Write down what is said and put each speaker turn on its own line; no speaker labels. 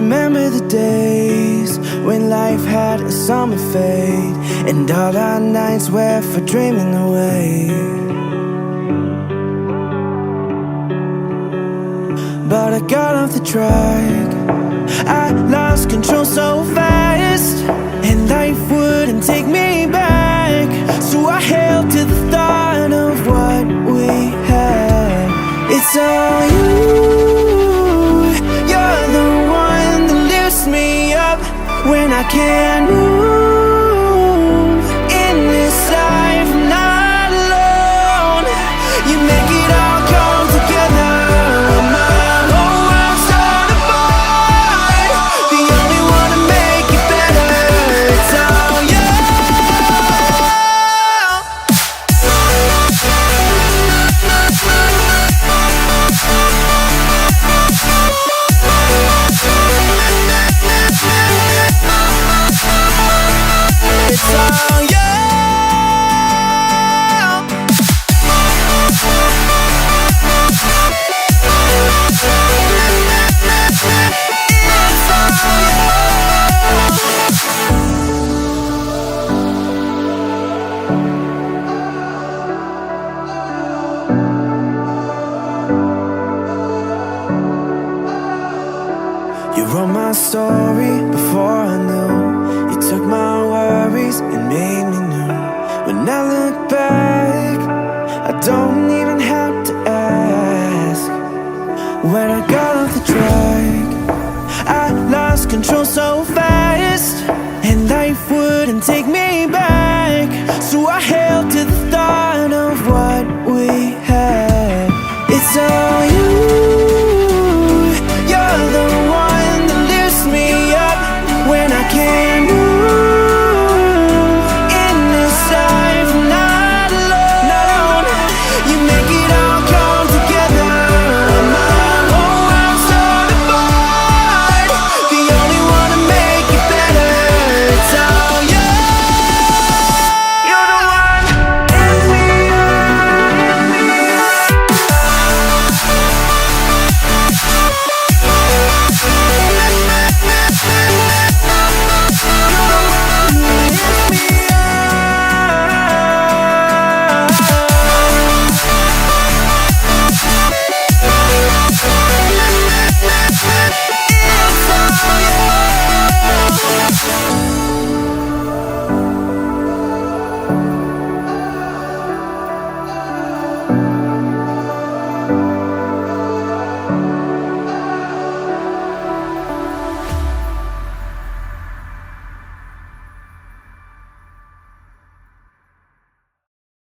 remember the days when life had a summer fade, and all our nights were for dreaming away. But I got off the track, I lost control so fast, and life wouldn't take me back. So I held to the thought of what we had. It's all you, you're the one that lifts me up when I can't move. In this life I'm not alone. You make it all come together. My whole world's torn apart. The only one to make it better. It's all you. It's all you. You wrote my story before I knew. You took my worries and made me new. When I look back, I don't even have to ask. When I got off the track, I lost control so fast, and life wouldn't take me